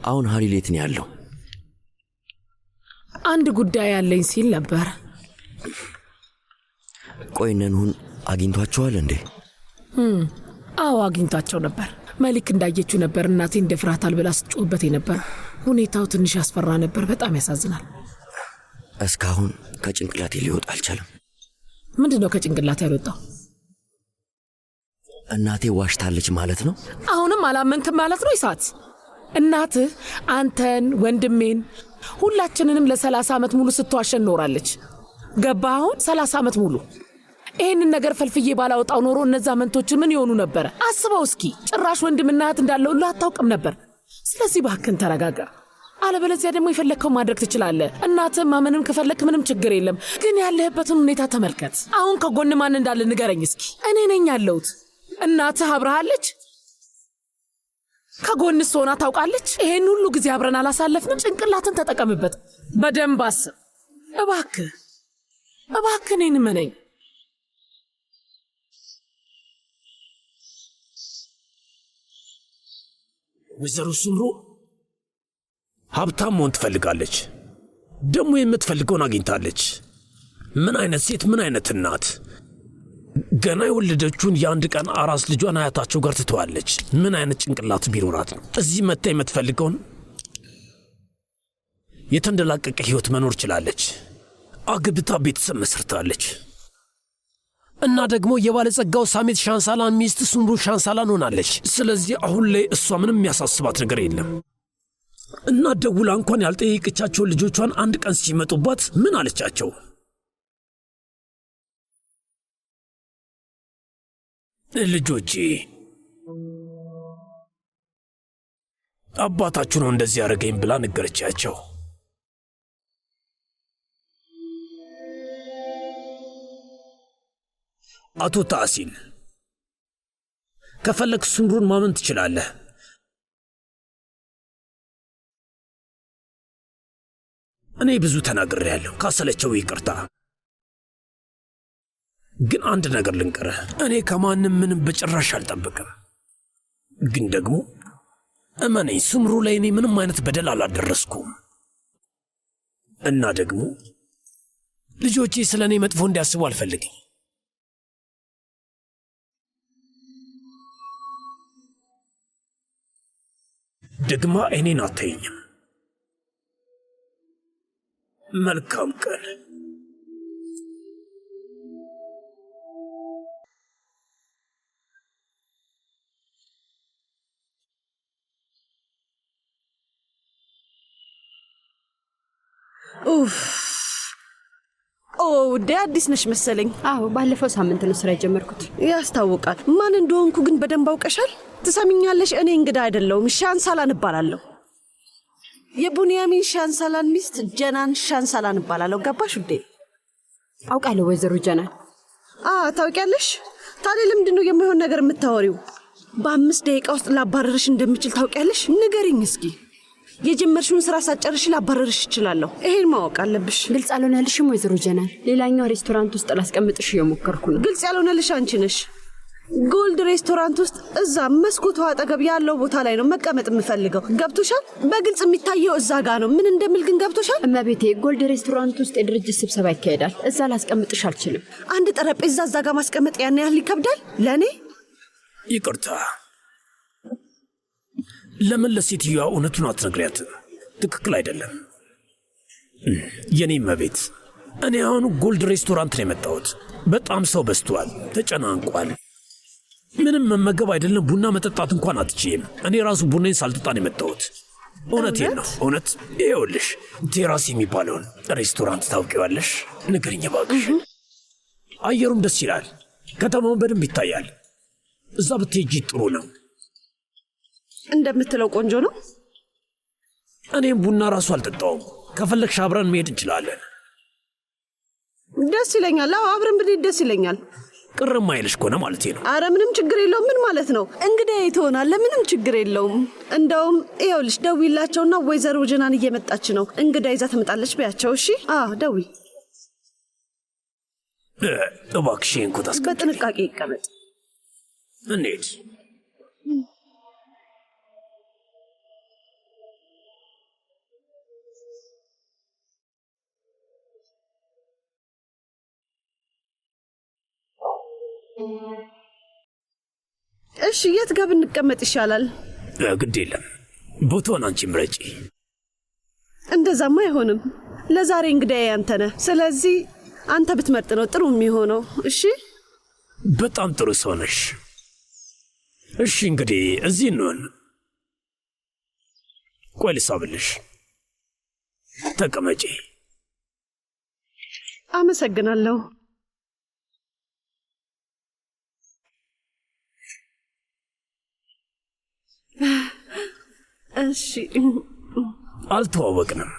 አሁን ሀሊል የት ነው ያለው? አንድ ጉዳይ ያለኝ ሲል ነበር። ቆይ ነንሁን አግኝቷቸዋል እንዴ? አዎ አግኝቷቸው ነበር። መሊክ እንዳየችው ነበር እናቴ እንደፍራታል ብላ ስትጮህበት ነበር። ሁኔታው ትንሽ ያስፈራ ነበር። በጣም ያሳዝናል። እስካሁን ከጭንቅላቴ ሊወጣ አልቻለም። ምንድነው ከጭንቅላቴ ያልወጣው? እናቴ ዋሽታለች ማለት ነው? አሁንም አላመንክም ማለት ነው? ይሳት እናትህ አንተን ወንድሜን ሁላችንንም ለ30 ዓመት ሙሉ ስትዋሸን ኖራለች። ገባህ? አሁን 30 ዓመት ሙሉ ይሄንን ነገር ፈልፍዬ ባላወጣው ኖሮ እነዛ መንቶች ምን ይሆኑ ነበር? አስበው እስኪ። ጭራሽ ወንድምና እህት እንዳለው አታውቅም ነበር። ስለዚህ ባክን ተረጋጋ። አለበለዚያ ደግሞ የፈለከው ማድረግ ትችላለህ። እናትህ ማመንም ከፈለክ ምንም ችግር የለም። ግን ያለህበትን ሁኔታ ተመልከት። አሁን ከጎን ማን እንዳለ ንገረኝ እስኪ። እኔ ነኝ ያለሁት። እናትህ አብረሃለች? ከጎንስ ሆና ታውቃለች? ይሄን ሁሉ ጊዜ አብረን አላሳለፍንም? ጭንቅላትን ተጠቀምበት። በደንብ አስብ እባክህ። እኔን እመነኝ። ወይዘሮ ሱምሩ ሀብታም መሆን ትፈልጋለች። ደግሞ የምትፈልገውን አግኝታለች። ምን አይነት ሴት፣ ምን አይነት እናት! ገና የወለደችውን የአንድ ቀን አራስ ልጇን አያታቸው ጋር ትተዋለች። ምን አይነት ጭንቅላት ቢኖራት ነው እዚህ መታ የምትፈልገውን? የተንደላቀቀ ህይወት መኖር ችላለች። አግብታ ቤተሰብ መስርታለች። እና ደግሞ የባለጸጋው ሳሜት ሻንሳላን ሚስት ሱምሩ ሻንሳላን ሆናለች። ስለዚህ አሁን ላይ እሷ ምንም የሚያሳስባት ነገር የለም። እና ደውላ እንኳን ያልጠየቀቻቸው ልጆቿን አንድ ቀን ሲመጡባት ምን አለቻቸው? ልጆቼ አባታችሁ ነው እንደዚህ ያደረገኝ ብላ ነገረቻቸው። አቶ ታሲል ከፈለክ ሱምሩን ማመን ትችላለህ። እኔ ብዙ ተናግሬያለሁ። ካሰለቸው ይቅርታ። ግን አንድ ነገር ልንገርህ፣ እኔ ከማንም ምንም በጭራሽ አልጠብቅም። ግን ደግሞ እመነኝ፣ ሱምሩ ላይ እኔ ምንም አይነት በደል አላደረስኩም። እና ደግሞ ልጆቼ ስለ እኔ መጥፎ እንዲያስቡ አልፈልግም። ደግማ እኔን አታየኝም። መልካም ቀን። አዲስ ነሽ መሰለኝ። አዎ ባለፈው ሳምንት ነው ስራ የጀመርኩት። ያስታውቃል። ማን እንደሆንኩ ግን በደንብ አውቀሻል? ትሰሚኛለሽ? እኔ እንግዳ አይደለሁም። ሻንሳላን እባላለሁ። የቡንያሚን ሻንሳላን ሚስት ጀናን ሻንሳላን እባላለሁ። ገባሽ ውዴ? አውቃለሁ ወይዘሮ ጀናን። ታውቂያለሽ? ታዲያ ለምንድን ነው የማይሆን ነገር የምታወሪው? በ5 ደቂቃ ውስጥ ላባረርሽ እንደምችል ታውቂያለሽ? ንገሪኝ እስኪ። የጀመርሽውን ስራ ሳጨርሽ ላባረርሽ እችላለሁ። ይሄን ማወቅ አለብሽ። ግልጽ አልሆነልሽም ወይዘሮ ጀናን? ሌላኛው ሬስቶራንት ውስጥ ላስቀምጥሽ እየሞከርኩ ነው። ግልጽ ያልሆነልሽ አንቺ ነሽ። ጎልድ ሬስቶራንት ውስጥ እዛ መስኮቱ አጠገብ ያለው ቦታ ላይ ነው መቀመጥ የምፈልገው። ገብቶሻል? በግልጽ የሚታየው እዛ ጋር ነው። ምን እንደምል ግን ገብቶሻል? እመቤቴ፣ ጎልድ ሬስቶራንት ውስጥ የድርጅት ስብሰባ ይካሄዳል። እዛ ላስቀምጥሽ አልችልም። አንድ ጠረጴዛ እዛ ጋር ማስቀመጥ ያን ያህል ይከብዳል ለእኔ? ይቅርታ። ለምን ለሴትዮዋ እውነቱን አትነግሪያትም? ትክክል አይደለም። የኔ እመቤት፣ እኔ አሁን ጎልድ ሬስቶራንት ነው የመጣሁት። በጣም ሰው በዝቷል፣ ተጨናንቋል። ምንም መመገብ አይደለም ቡና መጠጣት እንኳን አትችይም። እኔ ራሱ ቡናዬን ሳልጠጣ ነው የመጣሁት። እውነቴን ነው። እውነት። ይኸውልሽ ቴራስ የሚባለውን ሬስቶራንት ታውቂዋለሽ? ንገሪኝ እባክሽ። አየሩም ደስ ይላል፣ ከተማውን በደንብ ይታያል። እዛ ብትሄጂ ጥሩ ነው። እንደምትለው ቆንጆ ነው። እኔም ቡና ራሱ አልጠጣውም። ከፈለግሽ አብረን መሄድ እንችላለን። ደስ ይለኛል። አዎ አብረን ብንሄድ ደስ ይለኛል። ቅርም አይልሽ ከሆነ ማለት ነው። አረ ምንም ችግር የለውም። ምን ማለት ነው? እንግዲህ ትሆናለህ። ምንም ችግር የለውም። እንደውም ይኸውልሽ ደውይላቸውና ወይዘሮ ጀናን እየመጣች ነው፣ እንግዳ ይዛ ትመጣለች በያቸው። እሺ? ደውይ እባክሽ። እንኩት በጥንቃቄ ይቀመጥ። እንዴት እሺ የት ጋር ብንቀመጥ ይሻላል? ግድ የለም ቦታውን አንቺ ምረጪ። እንደዛማ አይሆንም። ለዛሬ እንግዳዬ አንተ ነህ። ስለዚህ አንተ ብትመርጥ ነው ጥሩ የሚሆነው። እሺ በጣም ጥሩ ሰው ነሽ። እሺ እንግዲህ እዚህ እንሆን። ቆይ ልሳብልሽ። ተቀመጪ። አመሰግናለሁ። እሺ አልተዋወቅንም።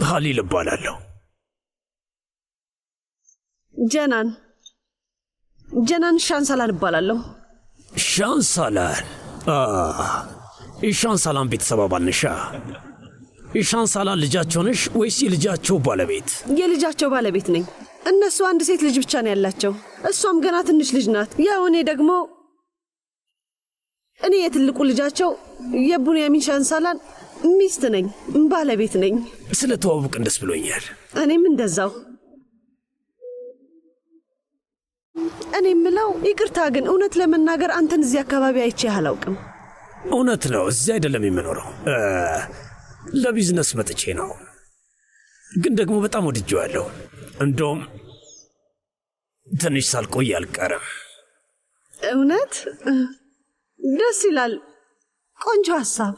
ሀሊል እባላለሁ። ጀናን ሻንሳላን እባላለሁ። ሻንሳላን? የሻንሳላን ቤተሰብ አባል ነሻ? የሻንሳላን ልጃቸው ነሽ ወይስ የልጃቸው ባለቤት? የልጃቸው ባለቤት ነኝ። እነሱ አንድ ሴት ልጅ ብቻ ነው ያላቸው። እሷም ገና ትንሽ ልጅ ናት። ያው እኔ የትልቁ ልጃቸው የቡንያሚን ሻንሳላን ሚስት ነኝ፣ ባለቤት ነኝ። ስለ ተዋውቅን ደስ ብሎኛል። እኔም እንደዛው። እኔ የምለው ይቅርታ ግን እውነት ለመናገር አንተን እዚህ አካባቢ አይቼህ አላውቅም። እውነት ነው፣ እዚህ አይደለም የምኖረው። ለቢዝነስ መጥቼ ነው፣ ግን ደግሞ በጣም ወድጄዋለሁ። እንደውም ትንሽ ሳልቆይ አልቀርም። እውነት ደስ ይላል። ቆንጆ ሐሳብ።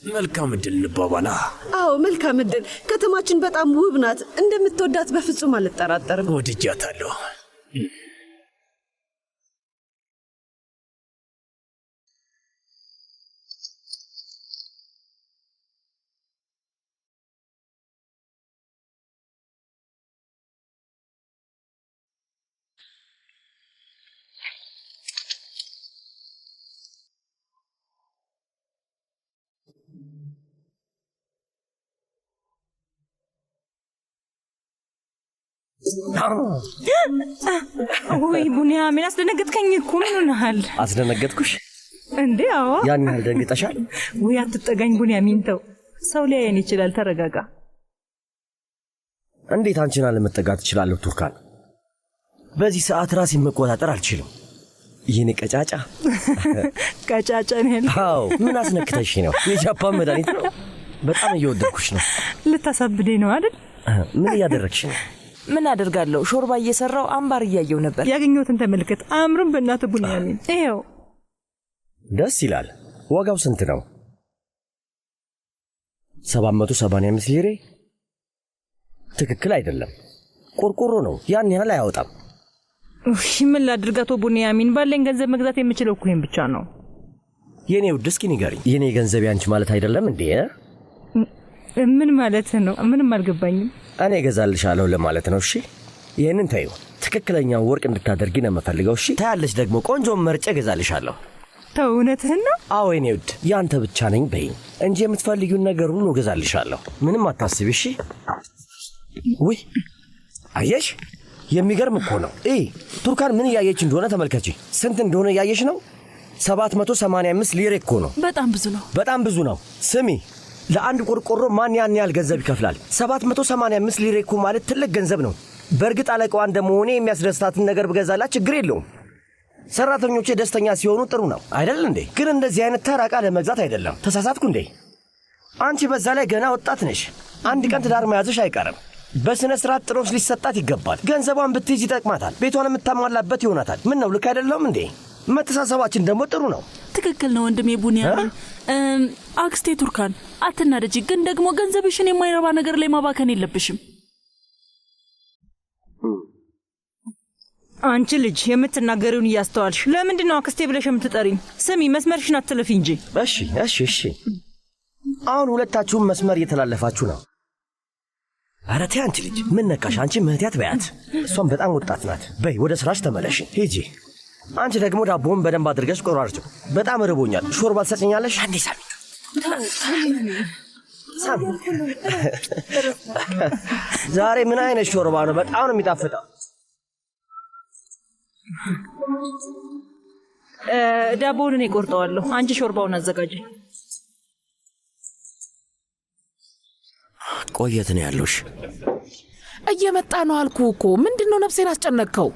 መልካም እድል እንባባላ። አዎ መልካም እድል። ከተማችን በጣም ውብ ናት። እንደምትወዳት በፍጹም አልጠራጠርም። ወድጃታለሁ። ወይ ቡንያሚን አስደነገጥከኝ እኮ። ምን ሆነሃል? አስደነገጥኩሽ እንዴ? አዎ። ያን ያህል ደንግጠሻል? ወይ አትጠጋኝ ቡንያሚን፣ ተው። ሰው ሊያየን ይችላል። ተረጋጋ። እንዴት አንቺን አለመጠጋት እችላለሁ ቱርካን? በዚህ ሰዓት ራሴን መቆጣጠር አልችልም። ይህን ቀጫጫ ቀጫጫ ነህ? አዎ። ምን አስነክተሽ ነው? የጃፓን መድኃኒት ነው። በጣም እየወደድኩሽ ነው። ልታሳብደኝ ነው አይደል? ምን እያደረግሽ ነው? ምን አደርጋለሁ? ሾርባ እየሰራው አምባር እያየው ነበር። ያገኘሁትን ተመልከት። አምሩን በእናትህ ቡንያሚን። ይኸው። ደስ ይላል። ዋጋው ስንት ነው? 785 ሊሬ። ትክክል አይደለም። ቆርቆሮ ነው። ያን ያህል አያወጣም። እሺ ምን ላድርጋቶ ቡንያሚን? ባለኝ ገንዘብ መግዛት የምችለው እኮ ይሄን ብቻ ነው። የኔ ውድ እስኪ ንገሪኝ። የኔ ገንዘብ ያንቺ ማለት አይደለም እንዴ? ምን ማለት ነው? ምንም አልገባኝም። እኔ እገዛልሻለሁ ለማለት ነው። እሺ ይህንን ተይው። ትክክለኛውን ወርቅ እንድታደርጊ ነው የምፈልገው። እሺ ታያለሽ። ደግሞ ቆንጆ መርጬ እገዛልሻለሁ። ተው፣ እውነትህን ነው? አዎ የኔ ውድ፣ ያንተ ብቻ ነኝ በይኝ እንጂ የምትፈልጊውን ነገር ሁሉ እገዛልሻለሁ። ምንም አታስቢ። እሺ። ውይ አየሽ፣ የሚገርም እኮ ነው። ቱርካን ምን እያየች እንደሆነ ተመልከቺ። ስንት እንደሆነ እያየሽ ነው? 785 ሊሬ እኮ ነው። በጣም ብዙ ነው። በጣም ብዙ ነው። ስሚ፣ ለአንድ ቆርቆሮ ማን ያን ያህል ገንዘብ ይከፍላል? 785 ሊሬ እኮ ማለት ትልቅ ገንዘብ ነው። በእርግጥ አለቃዋ እንደመሆኔ የሚያስደስታትን ነገር ብገዛላት ችግር የለውም። ሰራተኞቼ ደስተኛ ሲሆኑ ጥሩ ነው አይደል እንዴ? ግን እንደዚህ አይነት ተራ ዕቃ ለመግዛት አይደለም። ተሳሳትኩ እንዴ? አንቺ በዛ ላይ ገና ወጣት ነሽ። አንድ ቀን ትዳር መያዝሽ አይቀርም። በስነ ስርዓት ጥሮስ ሊሰጣት ይገባል። ገንዘቧን ብትይዝ ይጠቅማታል። ቤቷን የምታሟላበት ይሆናታል። ምን ነው ልክ አይደለም እንዴ? መተሳሰባችን ደግሞ ጥሩ ነው። ትክክል ነው ወንድሜ ቡንያሚን። አክስቴ ቱርካን አትናደጂ፣ ግን ደግሞ ገንዘብሽን የማይረባ ነገር ላይ ማባከን የለብሽም። አንቺ ልጅ የምትናገሪውን እያስተዋልሽ ለምንድን ነው አክስቴ ብለሽ የምትጠሪኝ? ስሚ፣ መስመርሽን አትለፊ እንጂ። እሺ። አሁን ሁለታችሁም መስመር እየተላለፋችሁ ነው። ኧረ ተይ አንቺ ልጅ፣ ምን ነካሽ? አንቺ ምህትያት በያት። እሷም በጣም ወጣት ናት። በይ ወደ ስራሽ ተመለሽ፣ ሂጂ። አንቺ ደግሞ ዳቦውን በደንብ አድርገሽ ቆራርጭው። በጣም ርቦኛል። ሾርባ ትሰጭኛለሽ? አንዴ ሳሚ። ዛሬ ምን አይነት ሾርባ ነው? በጣም ነው የሚጣፍጠው። ዳቦውን እኔ ቆርጠዋለሁ። አንቺ ሾርባውን አዘጋጅ። ቆየት ነው ያለሽ? እየመጣ ነው አልኩ እኮ። ምንድነው ነፍሴን አስጨነቅከው?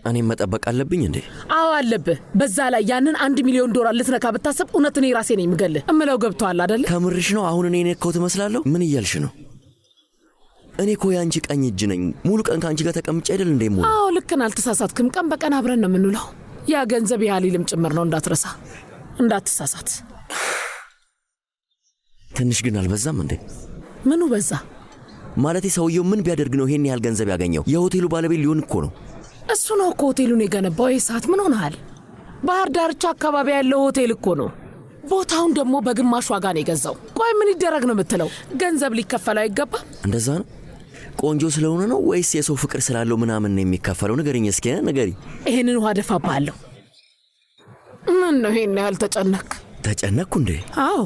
እኔም መጠበቅ አለብኝ እንዴ? አዎ አለብህ። በዛ ላይ ያንን $1 ሚሊዮን ልትነካ ብታስብ እውነት እኔ ራሴ ነኝ የምገልህ። እምለው ገብቶሃል አይደል? ከምርሽ ነው? አሁን እኔ ነካው ትመስላለሁ? ምን እያልሽ ነው? እኔ እኮ ያንቺ ቀኝ እጅ ነኝ። ሙሉ ቀን ካንቺ ጋር ተቀምጬ አይደል እንዴ? ሙሉ አዎ ልክ ነህ፣ አልተሳሳትክም። ቀን በቀን አብረን ነው የምንውለው። ያ ገንዘብ የሃሊልም ጭምር ነው፣ እንዳትረሳ፣ እንዳትሳሳት። ትንሽ ግን አልበዛም እንዴ? ምኑ በዛ? ማለቴ ሰውየው ምን ቢያደርግ ነው ይሄን ያህል ገንዘብ ያገኘው? የሆቴሉ ባለቤት ሊሆን እኮ ነው። እሱ ነው እኮ ሆቴሉን የገነባው። ይህ ሰዓት ምን ሆነሃል? ባህር ዳርቻ አካባቢ ያለው ሆቴል እኮ ነው። ቦታውን ደግሞ በግማሽ ዋጋ ነው የገዛው። ቆይ ምን ይደረግ ነው የምትለው? ገንዘብ ሊከፈለው አይገባም? እንደዛ ነው? ቆንጆ ስለሆነ ነው ወይስ የሰው ፍቅር ስላለው ምናምን ነው የሚከፈለው? ንገሪኝ እስኪ ንገሪ። ይሄንን ውሃ ደፋብሃለሁ። ምን ነው ይሄን ያህል ተጨነክ? ተጨነቅኩ እንዴ? አዎ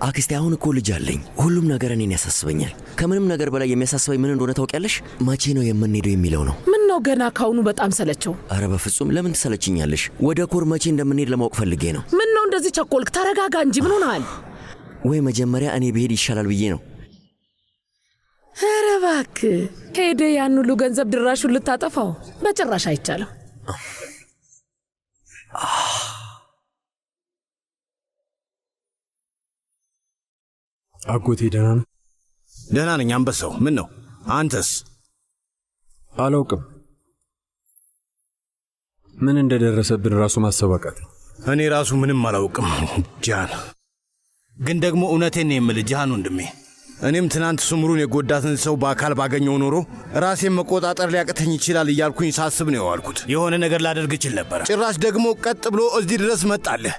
አክስቴ፣ አሁን እኮ ልጅ አለኝ። ሁሉም ነገር እኔን ያሳስበኛል። ከምንም ነገር በላይ የሚያሳስበኝ ምን እንደሆነ ታውቂያለሽ? መቼ ነው የምንሄደው የሚለው ነው። ምን ነው ገና ካሁኑ በጣም ሰለቸው? አረ በፍጹም። ለምን ትሰለችኛለሽ? ወደ ኮር መቼ እንደምንሄድ ለማወቅ ፈልጌ ነው። ምን ነው እንደዚህ ቸኮልክ? ተረጋጋ እንጂ ምን ሆነሃል? ወይ መጀመሪያ እኔ ብሄድ ይሻላል ብዬ ነው። ኧረ እባክህ ሄደ ያን ሁሉ ገንዘብ ድራሹን ልታጠፋው? በጭራሽ አይቻልም። አጎቴ ደህና ነው? ደህና ነኝ አንበሳው። ምን ነው አንተስ? አላውቅም። ምን እንደደረሰብን ራሱ ማሰባቃት። እኔ ራሱ ምንም አላውቅም ጃን። ግን ደግሞ እውነቴን ነው የምልህ ጃን ወንድሜ፣ እኔም ትናንት ስምሩን የጎዳትን ሰው በአካል ባገኘው ኖሮ ራሴን መቆጣጠር ሊያቅተኝ ይችላል እያልኩኝ ሳስብ ነው የዋልኩት። የሆነ ነገር ላደርግ እችል ነበር። ጭራሽ ደግሞ ቀጥ ብሎ እዚህ ድረስ መጣለህ።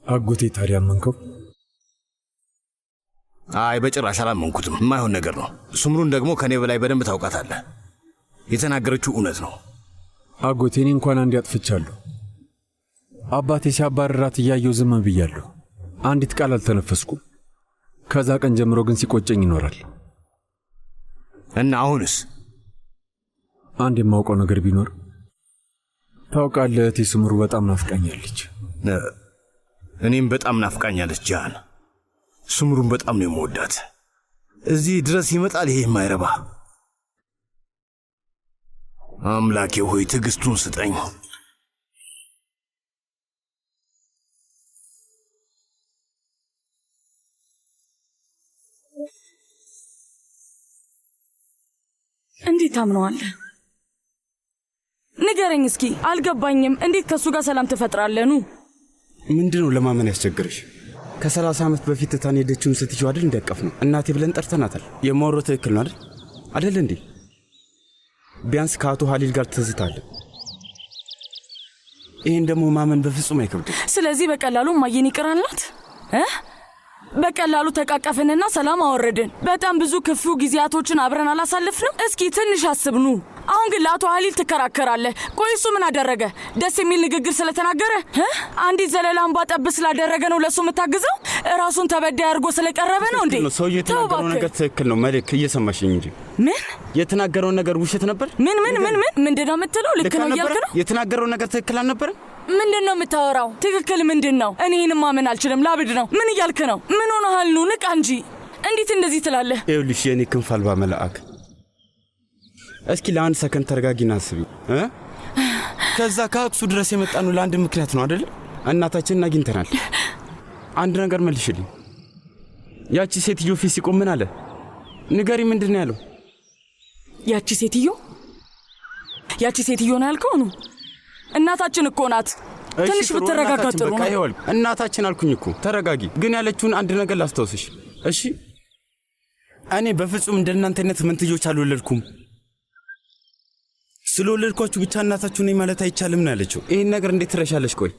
አጎቴ ታዲያ አመንከው? አይ በጭራሽ አላመንኩትም። የማይሆን ነገር ነው። ስምሩን ደግሞ ከኔ በላይ በደንብ ታውቃታለህ። የተናገረችው እውነት ነው። አጎቴ እኔ እንኳን አንድ ያጥፍቻለሁ። አባቴ ሲያባርራት እያየው ዝም ብያለሁ። አንዲት ቃል አልተነፈስኩም። ከዛ ቀን ጀምሮ ግን ሲቆጨኝ ይኖራል። እና አሁንስ? አንድ የማውቀው ነገር ቢኖር ታውቃለህ፣ እህቴ ስምሩ በጣም ናፍቃኛለች። እኔም በጣም ናፍቃኛለች ጃን። ስምሩን በጣም ነው የምወዳት። እዚህ ድረስ ይመጣል ይሄ የማይረባ። አምላኬ ሆይ ትዕግስቱን ስጠኝ። እንዴት ታምነዋለህ? ንገረኝ እስኪ። አልገባኝም። እንዴት ከእሱ ጋር ሰላም ትፈጥራለኑ? ምንድነው ለማመን ያስቸግርሽ? ከ30 ዓመት በፊት ትታን ሄደችውን ስትይው አይደል እንደቀፍ ነው እናቴ ብለን ጠርተናታል። የማወራው ትክክል ነው አይደል እንዴ? ቢያንስ ከአቶ ሀሊል ጋር ትዝታለ። ይህን ደግሞ ማመን በፍጹም አይከብድም። ስለዚህ በቀላሉ ማየን ይቅራላት በቀላሉ ተቃቀፍንና ሰላም አወረድን። በጣም ብዙ ክፉ ጊዜያቶችን አብረን አላሳልፍንም? እስኪ ትንሽ አስብኑ። አሁን ግን ለአቶ ሀሊል ትከራከራለህ። ቆይ እሱ ምን አደረገ? ደስ የሚል ንግግር ስለተናገረ? አንዲት ዘለላ እንባ ጠብ ስላደረገ ነው ለእሱ የምታግዘው? ራሱን ተበዳይ አድርጎ ስለቀረበ ነው እንዴ? ሰውዬው የተናገረው ነገር ትክክል ነው መልክ፣ እየሰማሽኝ እንጂ። ምን የተናገረው ነገር ውሸት ነበር? ምንድነው የምትለው? ልክ ነው እያልክ ነው? የተናገረው ነገር ትክክል አልነበረም? ምንድነው የምታወራው? ትክክል ምንድነው? እኔ ይህን ማመን አልችልም። ላብድ ነው። ምን እያልክ ነው? ምን ሆነሃል? ኑ ንቃ እንጂ። እንዴት እንደዚህ ትላለህ? ይኸውልሽ የኔ ክንፍ አልባ መልአክ፣ እስኪ ለአንድ ሰከንድ ተረጋጊና አስቢ። ከዛ ከአክሱ ድረስ የመጣነው ለአንድ ምክንያት ነው አይደል? እናታችንን አግኝተናል። አንድ ነገር መልሽልኝ። ያቺ ሴትዮ ፊት ሲቆም ምን አለ? ንገሪ፣ ምንድን ነው ያለው? ያቺ ሴትዮ ነው ያልከው? ነው እናታችን እኮ ናት። ትንሽ ብትረጋጋ ጥሩ ነው። እናታችን አልኩኝ እኮ። ተረጋጊ። ግን ያለችውን አንድ ነገር ላስታውስሽ እሺ? እኔ በፍጹም እንደናንተ አይነት መንትዮች አልወለድኩም። ስለወለድኳችሁ ብቻ እናታችሁ ነኝ ማለት አይቻልም ነው ያለችው። ይህን ነገር እንዴት ትረሻለሽ? ቆይ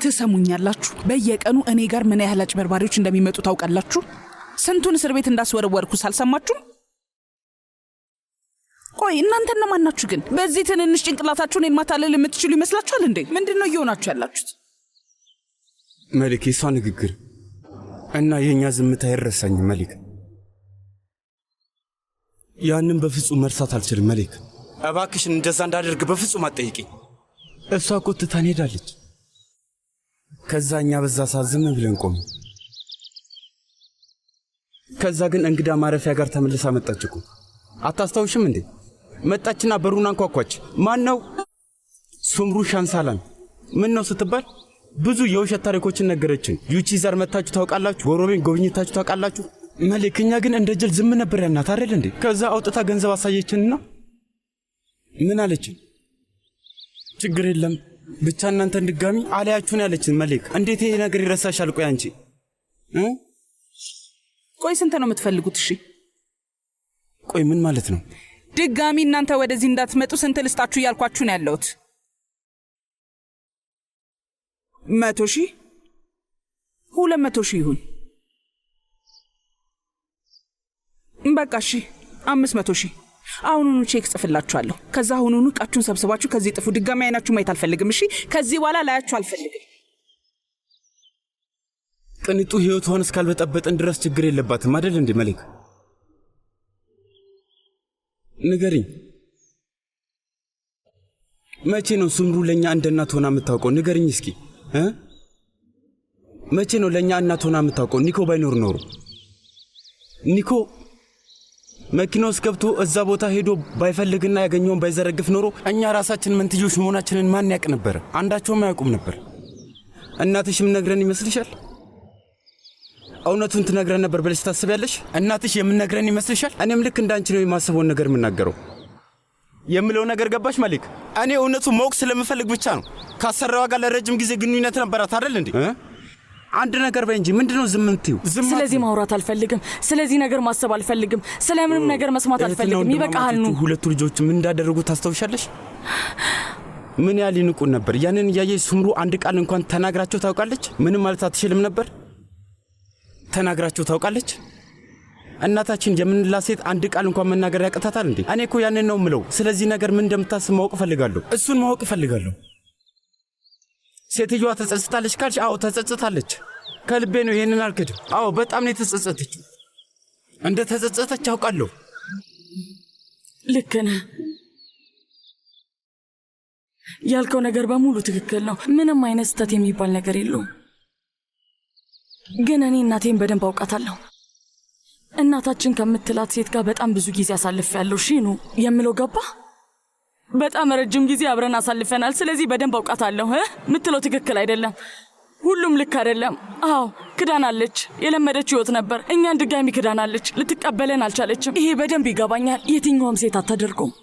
ትሰሙኛላችሁ? በየቀኑ እኔ ጋር ምን ያህል አጭበርባሪዎች እንደሚመጡ ታውቃላችሁ? ስንቱን እስር ቤት እንዳስወረወርኩስ አልሰማችሁም? ቆይ እናንተ እነማን ናችሁ ግን? በዚህ ትንንሽ ጭንቅላታችሁን ማታለል የምትችሉ ይመስላችኋል እንዴ? ምንድነው እየሆናችሁ ያላችሁት? መሊክ፣ የሷ ንግግር እና የኛ ዝምታ አይረሳኝም መሊክ። ያንን በፍጹም መርሳት አልችልም መሊክ። እባክሽን እንደዛ እንዳደርግ በፍጹም አትጠይቂኝ። እሷ እኮ ትታን ሄዳለች። ከዛ እኛ በዛ ሰዓት ዝም ብለን ቆምን። ከዛ ግን እንግዳ ማረፊያ ጋር ተመልሳ መጣች እኮ። አታስታውሽም እንዴ? መጣችና በሩን አንኳኳች። ማን ነው? ሱምሩ ሻንሳላን። ምን ነው ስትባል ብዙ የውሸት ታሪኮችን ነገረችን። ዩቺዛር መታችሁ ታውቃላችሁ? ጎሮቤን ጎብኝታችሁ ታውቃላችሁ? መሌክ፣ እኛ ግን እንደ ጅል ዝም ነበር ያልናት አይደል እንዴ? ከዛ አውጥታ ገንዘብ አሳየችንና ምን አለችን? ችግር የለም ብቻ እናንተን ድጋሚ አለያችሁን ያለችን። መሌክ፣ እንዴት ይሄ ነገር ይረሳሻል? ቆይ አንቺ ቆይ ስንት ነው የምትፈልጉት? እሺ ቆይ ምን ማለት ነው? ድጋሚ እናንተ ወደዚህ እንዳትመጡ ስንት ልስጣችሁ እያልኳችሁ ነው ያለሁት። 100,000 200,000 ይሁን በቃ። እሺ 500,000 አሁኑኑ ቼክ ጽፍላችኋለሁ። ከዛ አሁኑኑ ዕቃችሁን ሰብስባችሁ ከዚህ ጥፉ። ድጋሚ አይናችሁ ማየት አልፈልግም። እሺ ከዚህ በኋላ ላያችሁ አልፈልግም። ቅንጡ ህይወቷን እስካልበጠበጥን ድረስ ችግር የለባትም አይደል እንዴ? መሌክ ንገሪኝ፣ መቼ ነው ሱምሩ ለኛ እንደ እናት ሆና የምታውቀው? ንገሪኝ እስኪ መቼ ነው ለኛ እናት ሆና የምታውቀው? ኒኮ ባይኖር ኖሮ ኒኮ መኪና ውስጥ ገብቶ እዛ ቦታ ሄዶ ባይፈልግና ያገኘውን ባይዘረግፍ ኖሮ እኛ ራሳችን መንትዮች መሆናችንን ማን ያውቅ ነበር? አንዳቸውም አያውቁም ነበር። እናትሽም ነግረን ይመስልሻል? እውነቱን ትነግረን ነበር ብለሽ ታስቢያለሽ? እናትሽ የምንነግረን ይመስልሻል? እኔም ልክ እንዳንቺ ነው የማስበውን ነገር የምናገረው። የምለው ነገር ገባሽ መሌክ? እኔ እውነቱን ማወቅ ስለምፈልግ ብቻ ነው። ካሰራዋ ጋር ለረጅም ጊዜ ግንኙነት ነበራት አይደል እንዴ? አንድ ነገር በይ እንጂ ምንድነው ዝም የምትይው? ስለዚህ ማውራት አልፈልግም። ስለዚህ ነገር ማሰብ አልፈልግም። ስለምንም ነገር መስማት አልፈልግም። ይበቃሃል። ነው ሁለቱ ልጆች ምን እንዳደረጉ ታስታውሻለሽ? ምን ያህል ይንቁን ነበር። ያንን እያየሽ ሱምሩ አንድ ቃል እንኳን ተናግራቸው ታውቃለች? ምንም ማለት አትችልም ነበር? ተናግራቸው ታውቃለች? እናታችን የምንላት ሴት አንድ ቃል እንኳን መናገር ያቅታታል እንዴ? እኔ እኮ ያንን ነው ምለው። ስለዚህ ነገር ምን እንደምታስብ ማወቅ እፈልጋለሁ። እሱን ማወቅ እፈልጋለሁ። ሴትዮዋ ተጸጽታለች ካልሽ፣ አዎ ተጸጽታለች። ከልቤ ነው፣ ይሄንን አልክድም። አዎ በጣም ነው የተጸጸተችው። እንደ ተጸጸተች አውቃለሁ። ልክ ነህ። ያልከው ነገር በሙሉ ትክክል ነው። ምንም አይነት ስህተት የሚባል ነገር የለውም። ግን እኔ እናቴን በደንብ አውቃታለሁ። እናታችን ከምትላት ሴት ጋር በጣም ብዙ ጊዜ አሳልፌያለሁ። ሺኑ የምለው ገባ? በጣም ረጅም ጊዜ አብረን አሳልፈናል። ስለዚህ በደንብ አውቃታለሁ። ምትለው ትክክል አይደለም። ሁሉም ልክ አይደለም። አዎ ክዳናለች። የለመደች ህይወት ነበር። እኛን ድጋሚ ክዳናለች። ልትቀበለን አልቻለችም። ይሄ በደንብ ይገባኛል። የትኛውም ሴት አታደርገውም።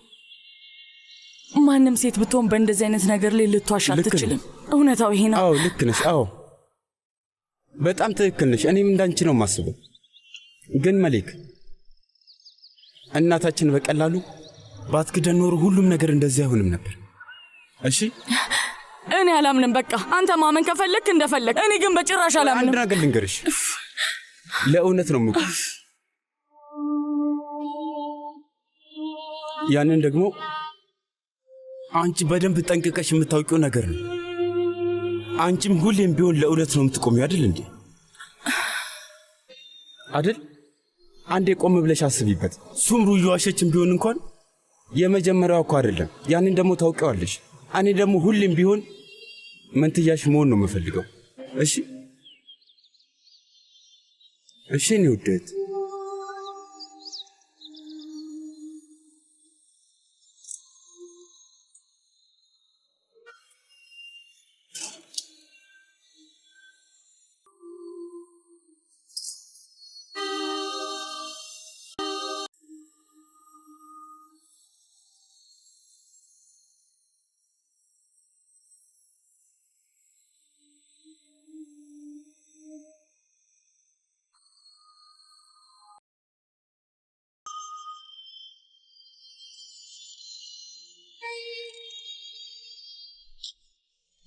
ማንም ሴት ብትሆን በእንደዚህ አይነት ነገር ላይ ልትዋሽ አትችልም። እውነታው ይሄ ነው። አዎ ልክ ነሽ። አዎ በጣም ትክክል ነሽ። እኔም እንዳንቺ ነው የማስበው። ግን መሌክ፣ እናታችን በቀላሉ ባትክደን ኖሮ ሁሉም ነገር እንደዚህ አይሆንም ነበር። እሺ እኔ አላምንም። በቃ አንተ ማመን ከፈለክ እንደፈለክ። እኔ ግን በጭራሽ አላምንም። አንድ ነገር ልንገርሽ፣ ለእውነት ነው የምልሽ። ያንን ደግሞ አንቺ በደንብ ጠንቅቀሽ የምታውቂው ነገር ነው። አንቺም ሁሌም ቢሆን ለእውነት ነው የምትቆሚው አይደል እንዴ? አይደል? አንዴ ቆም ብለሽ አስቢበት። ሱምሩ እየዋሸችን ቢሆን እንኳን የመጀመሪያው እኮ አይደለም። ያንን ደግሞ ታውቂዋለሽ። እኔ ደግሞ ሁሌም ቢሆን መንትያሽ መሆን ነው የምፈልገው። እሺ እሺ እኔ ውደት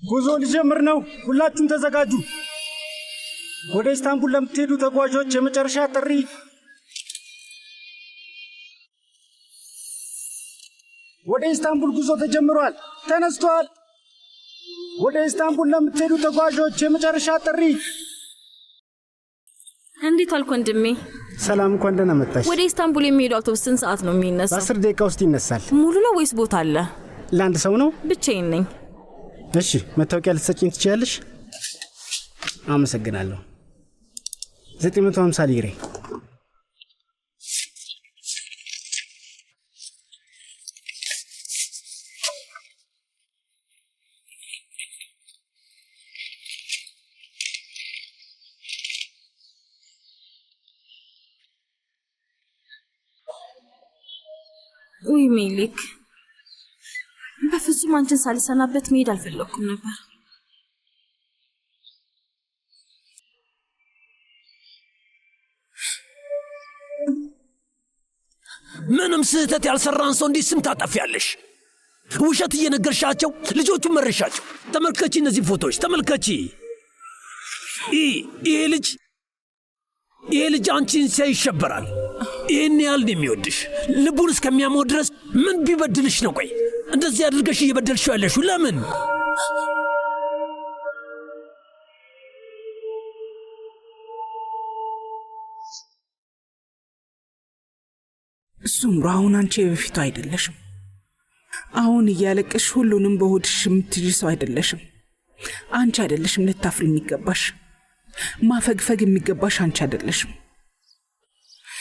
ጉዞ ሊጀምር ነው። ሁላችሁም ተዘጋጁ። ወደ ኢስታንቡል ለምትሄዱ ተጓዦች የመጨረሻ ጥሪ። ወደ ኢስታንቡል ጉዞ ተጀምሯል። ተነስቷል። ወደ ኢስታንቡል ለምትሄዱ ተጓዦች የመጨረሻ ጥሪ። እንዴት አልኩ ወንድሜ? ሰላም፣ እንኳን ደህና መጣሽ። ወደ ኢስታንቡል የሚሄደው አውቶቡስ ስንት ሰዓት ነው የሚነሳው? በ10 ደቂቃ ውስጥ ይነሳል። ሙሉ ነው ወይስ ቦታ አለ? ለአንድ ሰው ነው? ብቻዬን ነኝ። እሺ፣ መታወቂያ ልትሰጪኝ ትችያለሽ? አመሰግናለሁ። 950 ሊሬ። ውይ ሜሊክ፣ በፍጹም አንቺን ሳልሰናበት መሄድ አልፈለኩም ነበር። ምንም ስህተት ያልሰራን ሰው እንዲህ ስም ታጠፊያለሽ? ውሸት እየነገርሻቸው ልጆቹን መረሻቸው። ተመልከቺ፣ እነዚህ ፎቶዎች ተመልከቺ። ይሄ ልጅ አንቺን ሲያይ ይሸበራል። ይህን ያህል ነው የሚወድሽ። ልቡን እስከሚያመው ድረስ ምን ቢበድልሽ ነው? ቆይ እንደዚህ አድርገሽ እየበደልሽው ያለሽው ለምን? ሱምሩ፣ አሁን አንቺ የበፊቱ አይደለሽም። አሁን እያለቅሽ ሁሉንም በሆድሽ የምትይዥ ሰው አይደለሽም። አንቺ አይደለሽም ልታፍሪ የሚገባሽ። ማፈግፈግ የሚገባሽ አንቺ አይደለሽም።